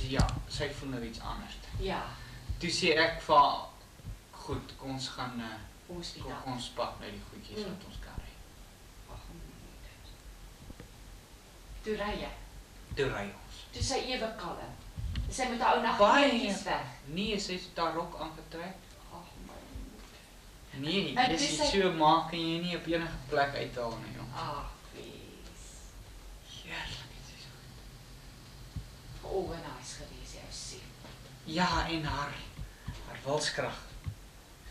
sê ja, sy voel nou iets anders. Ja, Toe sê ek vir haar, goed, kom ons gaan, hospitaal. kom ons pak nou die goedjies wat ons kan ry. Ag, toe ry jy. Toe ry ons. Toe sy ewe kalm. Sy met haar ou Baie nagkleedjies weg. Nee, sy het haar rok aangetrek. Ag my. Nee, En dis toe iets sy- so maak kan jy nie op enige plek uithaal nie, jong. Ag, wees. Heerlik, dit is so. Organise gewees, jou sien. Ja, en haar wilskrag.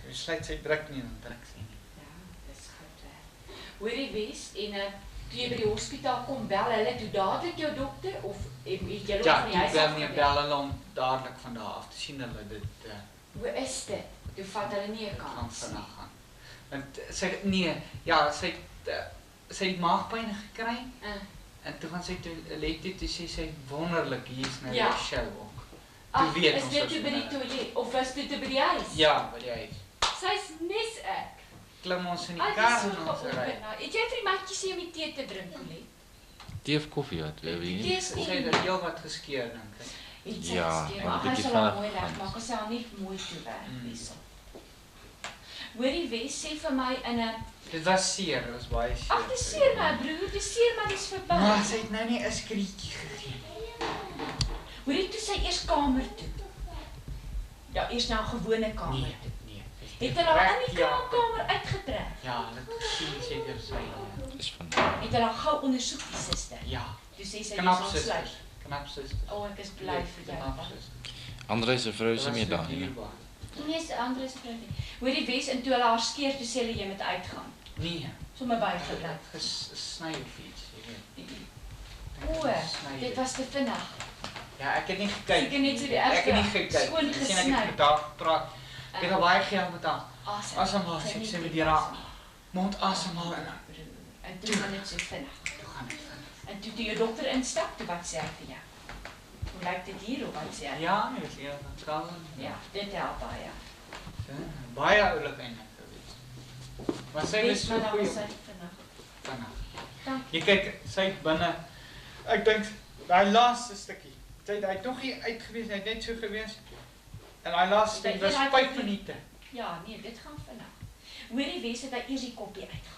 Sy besluit sy druk nie, dan druk sy nie. Ja, dis goed hè. Hoorie wees en toe jy by die hospitaal kom, bel hulle toe dadelik jou dokter of het jy Ja, van die toe huis bel af nie, gebel? bel hulle om dadelik van daar af te sien hulle dit Hoe is dit? Toe vat hulle nie 'n kan kans nie. vinnig gaan. Want sy nee, ja, sy het maagpyn gekry en toe gaan sy toe lê toe sê sy wonderlik hier's nou Ja. die show ook. Ag, weet is ons dit was toe by die nou- toilet of was dit toe by die huis? Ja, by die huis. Sy's nes ek. Klim ons in die Al kar die en soeke ons ry. oorgenaai. Het jy vir die matjies hier om die tee te drink, Colie? Tee of koffie wat, weet Die jy tee nie? is Sy het nie. dit heel wat geskeur dink ek. Het sy Ja, geskeer, en maar een hy bietjie sal haar vinnig mooi gaan. regmaak, as sy haar nie mooi toe werk, Wessel. Hoorie Wes, sê vir my in 'n Dit was seer, dit was baie seer. ag, dis seer my broer, dis seer maar dis verby. Maar sy het nou nie 'n skrietjie gegee. Hoorie toe sy eers kamer toe. Ja, eers na 'n gewone kamer Nee, toe. nee. Het hulle haar in die kamer uitgetrek? Ja, hulle sien seker sy. Dis van Het hulle haar gou ondersoek die suster? Ja, Toe sê sy knap dis susters. ontsluit. Knap susters. O, ek is bly vir jou. Knap man. susters. André se vrou Dit is was nie meer so daar nie. dierbaar. Nee, se ander se vrou nie. Hoorie Wes en toe hulle haar skeer, toe sê hulle jy moet uitgaan. Nee, Sommige bygebly. gesny of iets, jy weet. O, Gesny. dit was te vinnig. Ja, ek het nie gekyk. Seker net so die Ek het nie ergste gekyk. skoon Ek sien ek gesny. het met haar gepraat. Ek het al baie geld met haar. Asemhaal, Sy ek nie sê met die die raak. asemhaal. Mond asemhaal en En toe gaan dit so vinnig. toe gaan dit vinnig. En toe jou dokter instap, toe wat sê hy vir jou? Hoe lyk dit hier of wat sê hy? Ja, nee, dis een van kalm. Ja, dit help baie. Baie oulik eintlik geweest. Maar sy was so maar dan goeie. was sy vinnig. Vinnig. Dankie. Jy kyk, sy het binne. Ek dink daai laaste stukkie. Hy het nog nie uit gewees, hy het net so gewees. En daai laaste stukkie was 5 minute. Ja, nee, dit gaan vinnig. Hoorie Wes het hy eers die koppie uitgehaal.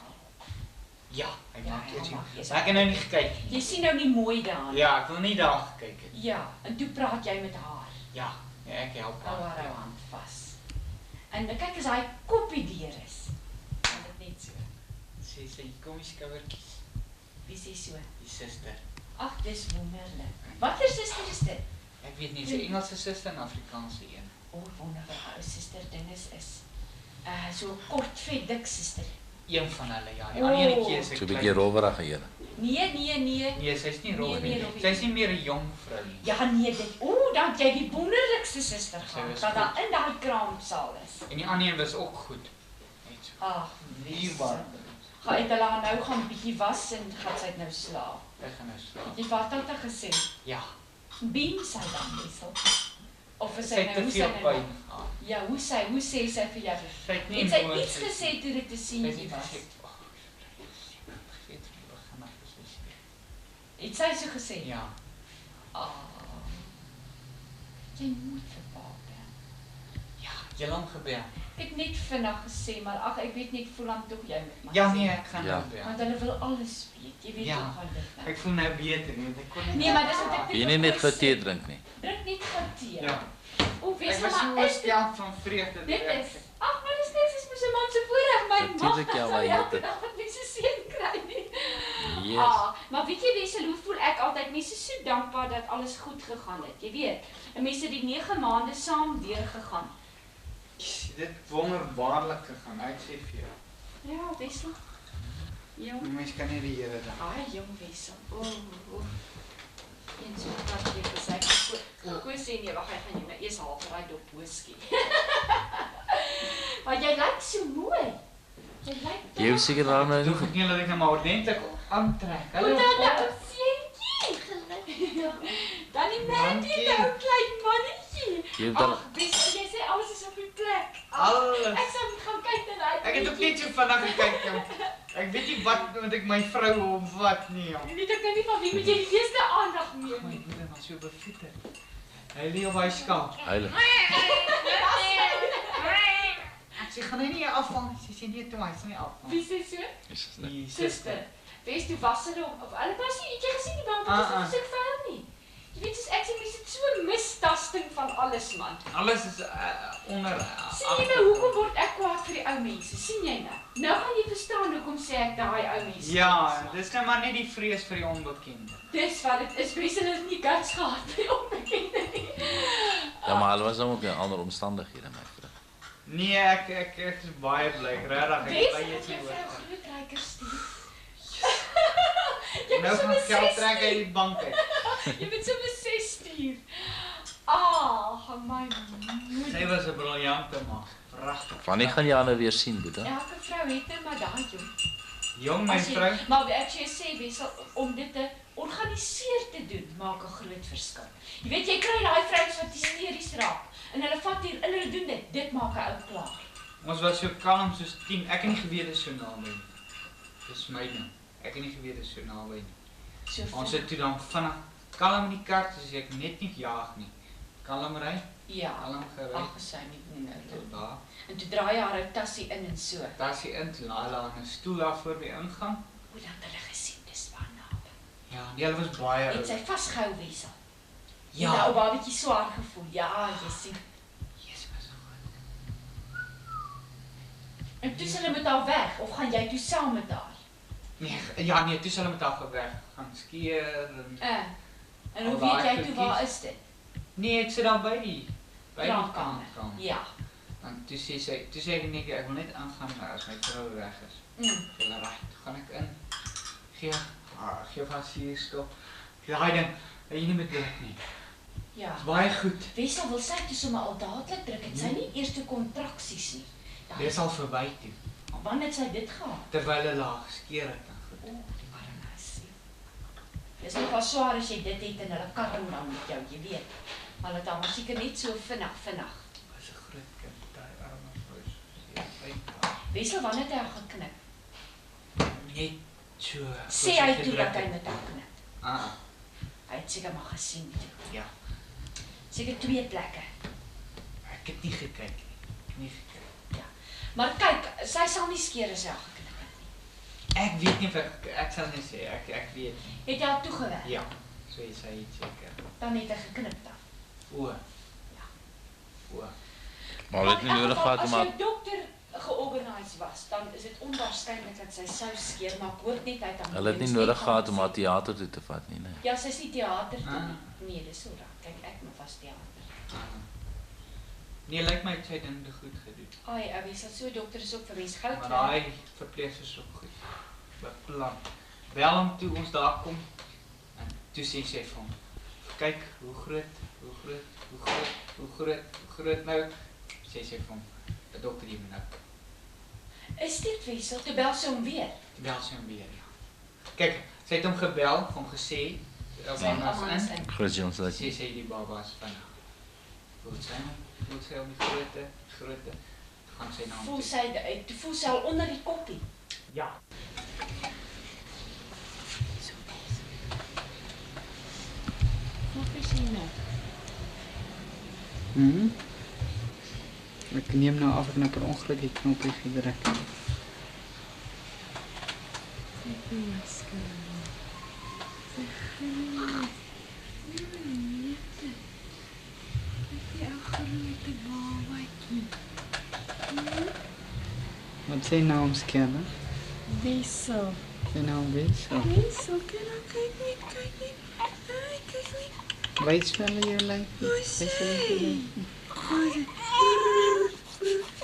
Ja, hy Ja, maak hy eers. maak eers. Maar ek het nou nie gekyk Jy nie. sien nou nie mooi daar nie. Ja, ek wil nie daar gekyk het. Ja, en toe praat jy met haar. Ja, ja, ek help Hou haar. haar hand vas. En kyk as hy koppie deur is. Dan dit net so. Sy kom die skouertjies. Wie sê so? Die suster. Ag, dis wonderlik. Watter suster is dit? Ek weet nie, sy Engelse suster en Afrikaanse een. O, wonderlik. Haar suster dinges is. So kort, vet, dik suster. Een van hulle, ja. Die ander enetjie is 'n So 'n bietjie rowwerige een. Nee. Nee, sy's nie rol Nee, nie. Robbie. Sy's nie meer 'n jong vrou nie. Ja, nee, dit. O, dan het jy die wonderlikste suster Sy gehad. was Dat daar goed. in daai kraamsaal is. En die ander een was ook goed. Net so. Ag, Dierbaar. Gaan het hulle haar nou gaan bietjie was en gaan sy nou slaap. Ek gaan nou slaap. Jy wat het hy gesê? Ja. Beam sy dan Wessel. Of is Sy sy het nou te hoe sy veel nou? pyn gehad. Ja, hoe sê sy vir jou? Sy het nie Het sy woord iets gesê toe dit te sien Sy het jy nie was? gesê. Ag, ek weet nie wat gaan ek sê. Het sy so gesê? Ja. Ah. Jy moet vir pa bel. Ja, jy hom gebel. Ek het net vinnig gesê, maar ag ek weet net voel dan tog jy moet maar Ja sê. nee, ek gaan Ja. nou bel. Want hulle wil alles weet. Jy weet Ja. hoe gaan dit nou. Ek voel nou beter, nee, ek kon nie. Nee, maar dis wat ek Wil jy nie net gou tee drink nie? Drink net gou tee. Ja. O, Ek Wessel, was so maar is dit oorstel van vreugde. dit is. Ag, maar dis net soos mos 'n man se voorreg my mag. Natuurlijk, ja, maar jy het dit. Wat mense seën kry nie. Yes. Maar weet jy Wessel, hoe voel ek altyd? Mense is so dankbaar dat alles goed gegaan het. Jy weet, 'n mens het die 9 maande saam deurgegaan. Dit wonderbaarlik gegaan, ek sê vir jou. Ja, Wessel. Jong. Die mens kan nie die Here dank. Ai, jong Wessel. O. En so dat jy gesê Koos sê nee, wag, hy gaan jou nou eers haal vir daai dop whisky. Maar jy lyk so mooi. Jy lyk. Jy hoef seker daarom nou Toe nie. ek nie dat ek nou maar ordentlik aantrek. Hoe dan nou, seentjie? Dan die mannetjie, Dankie. nou klein mannetjie. Jy het dan Ag, Wessel, jy sê alles is op die plek. Alles. Ek sal moet gaan kyk na daai. Ek het ook net so vinnig gekyk, jong. Ek weet nie wat moet ek my vrou of wat nie, jong. Weet ek nou nie van wie moet jy die meeste aandag My neem nie. moeder was so bevoeter. Huilie of hy skaal. Heilig. Sy gaan nie afval, sy sê nie toe hy sal nie afval. Wie sê so? Jesus nee. Die Suster. Wees toe was hulle of hulle was nie, het jy gesien die bank wat is so vuil nie. Jy weet soos ek sê mense het so mistasting van alles man. Alles is onder Sien jy nou hoekom word ek kwaad vir die ou mense? Sien jy nou? Nou gaan jy verstaan hoekom sê ek daai ou mense. Ja, dis nou maar net die vrees vir die onbekende. Dis wat dit is. Mense het nie guts gehad vir die onbekende nie. Ja, maar hulle was ook in ander omstandighede my vrou. Nee, ek is baie bly, regtig. Wees Ek dat jy jy vrou groot ryker stuur. nou gaan geld trek uit die bank uit. Jy moet sommer 6 stuur. Ah, my moeder. Sy was 'n briljante ma. Pragtig. Wanneer gaan jy haar nou weer sien, Boeta? Elke vrou het nou maar daai jong. Jong my As jy- vrou. Maar ek sê Wessel om dit te organiseer te doen maak 'n groot verskil. Jy weet jy kry daai vrouens wat hysteries raak en hulle vat hier en hulle doen dit. Dit maak 'n ou klaar. Ons was so kalm soos 10. Ek het nie geweet dit is so naby nie. Dis my ding. Ek het nie geweet dit is so naby nie. So Ons het toe dan vinnig kalm in die kar, soos ek net nie jaag nie. Kalm ry, ja. kalm gery Ag, sy nie wonder. tot daar. En toe draai jy haar tassie in en so. Daar is hy in, toe laai hulle aan 'n stoel daar voor die ingang. Hoe dan hulle gesien dis waar naby. Ja, nee, hulle was baie Het sy vasgehou Wessel. Ja. Nou waar bietjie swaar gevoel. Ja, jy sien. Jesus, was so goed. En toe is hulle met haar weg of gaan jy toe saam met haar? Nee, ja, nee, toe is hulle met haar weg gaan skeer en En hoe Al weet daai jy toe waar goedjies. is dit? Nee, ek sit daar by die Kraamkamer. kamer. Ja. Dan toe sê ek net ek wil net aangaan as my vrou weg is. Hulle reg, toe gaan ek in. Gee vir haar suurstof. Daai ding, jy nie met dit nie. Ja. Dis baie goed. Wessel wil sy toe sommer al dadelik druk en sy nie eers toe kontraksies nie. Dan- Dis al verby toe. Wanneer het sy dit gehad? Terwyl hulle haar geskeer het dan goed. O, die arme. Dis nogal swaar as jy dit het en hulle karring dan met jou, jy weet. Maar dit dan seker net so vinnig. Was 'n groot kind, daai arme vrou. Sy het Wessel, wanneer het hy haar geknip? net so. Sê hy toe dat hy met haar knip. Hy het seker maar gesien toe. Ja. Seker 2 plekke. Ek het nie gekyk nie. Maar kyk, sy sal nie skeer as hy haar geknip het nie. Ek weet nie of ek sal nie sê ek weet nie. Het jy haar toegewerk? Ja, so is hy seker. Dan het hy geknip dan. O. Ja. O. Maar hulle het nie nodig gehad om As haar jou dokter georganiseer was, dan is dit onwaarskynlik dat sy sou skeer, maar ek hoop net hy het aan. hulle het nie nodig gehad om haar teater toe te vat nie, nee. Ja, sy's nie teater toe Ah. nie. Nee, dis so raak. Kyk, ek moet vas teater. Nee, lyk my het sy ding te goed gedoen. Ai, ou, Wessel, so dokter is ook vir mense goud. Maar daai verpleegster is ook goed. Beplan. Bel hom toe ons daar kom. En toe sê sy vir hom: "Kyk, hoe groot nou." Sê sy vir hom: "Die dokter hier nou." Is dit Wessel? Toe bel sy hom weer. Bel sy hom weer, ja. Kyk, sy het hom gebel, vir hom gesê, Sy almal is in. Groot jy ons dat Sê sy die baba's vinnig. Voel sy om die grootte, gaan sy na hom Voel toe. sy, toe voel sy al onder die koppie. Ja. Wat is jy nou? Ek neem nou af, ek nou per ongeluk die knoppie gedruk. Wat sê naam scanner? Wessel. Sy naam Wessel. Wessel, kyk net. Ai, kyk net. Wys vir my jou lyf. Wys vir my jou lyf.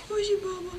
Waar is die baba?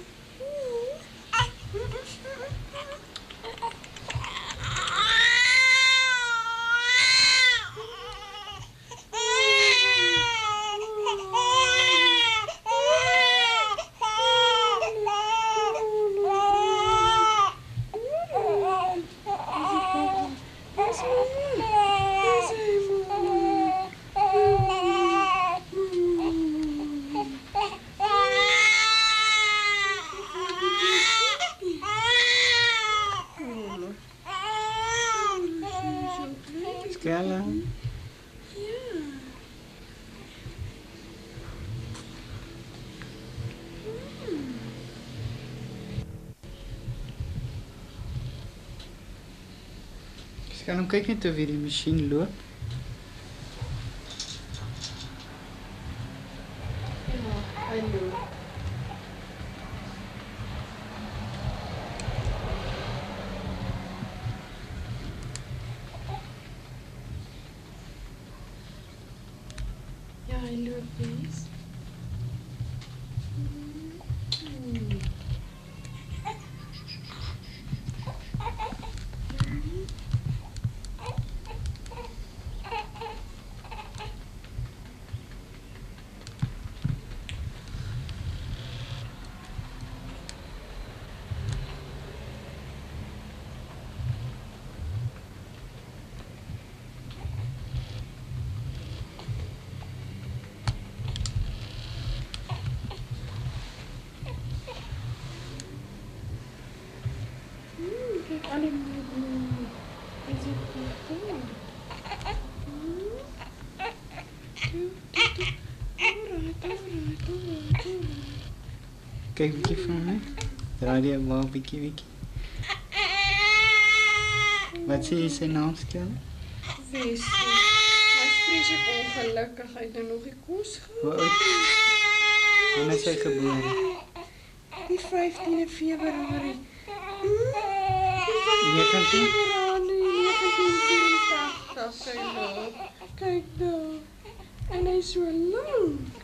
Skelm, kyk net of hierdie masjien loop. Ja, hy loop. Ja, hy loop bes. Kijk, alle moeilijk. Is het goed? Kyk bietjie van my. Draai die maar bietjie. Wat sê jy sy naam, Skelm? Wesley. Hy is vreeslik ongelukkig. Hy het nou nog die kos Hoe gehad. oud? Wanneer is hy gebore? Die 15de Februarie. 19? Februarie 1984. Kyk nou. Kyk nou. En hy is so lank.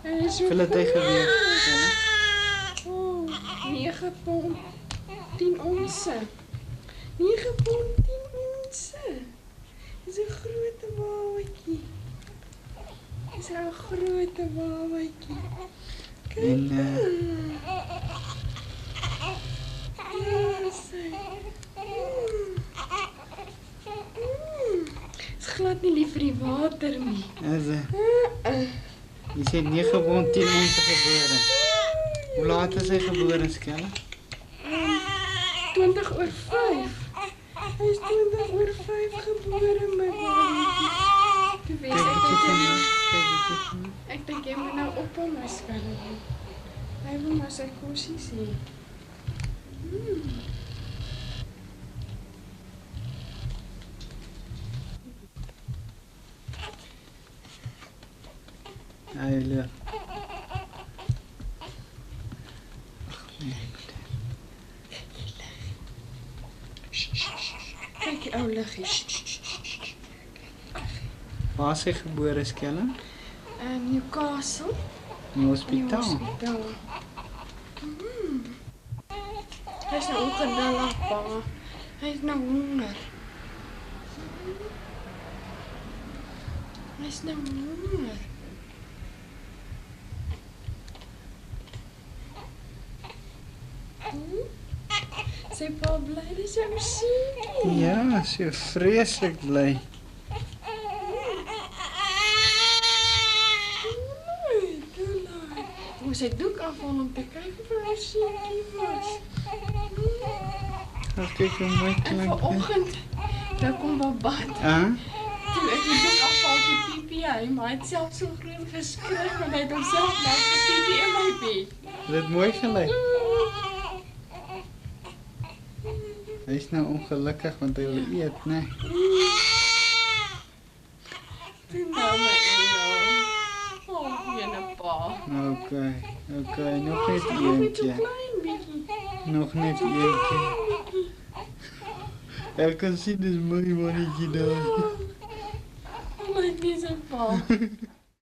Hy is so Hoeveel het hy geweeg? Oh, 9 pond 10 onsse. 9 pond 10 onsse. Dis 'n groot babatjie. Dis 'n groot babatjie. Kyk. En Ja, sy. Is glad nie lief vir die water nie. jy sê 9 pond 10 ons gebore. Hoe laat is hy gebore, Skelm? 20 oor 5. Hy is 20 oor 5 gebore, my babatjie. Toe wees Kyk ek bietjie van dit. my. Kyk bietjie van my. Ek dink jy moet nou ophou my Skelm. Hy wil maar sy kosies hê. Hy loop. Kyk die ou liggie. Waar is hy gebore, Skelm? In Newcastle. In die hospitaal. Hospitaal. Hy is nou ongeduldig, pa. Hy is nou honger. Hy is nou honger. Sy pa bly dis hom sien. Ja, so vreeslik bly. Moes sy doek afhaal om te kyk of hy seentjie was. Gaan kyk hoe mooi En klink dit. vanoggend, nou kom Babat. Toe ek die doek afhaal vir piepie hy, maar hy het self so groot geskrik want hy het homself laat vir piepie in my bed. Dit mooi gelyk. Hy is nou ongelukkig want hy wil eet, né? Toe nou my engel. Oh, jene pa. Okay, nog net Nog net so eentjie. klein bietjie. Nog net eentjie. Ek kan sien dis mooi mannetjie daar. Lyk nie so pa.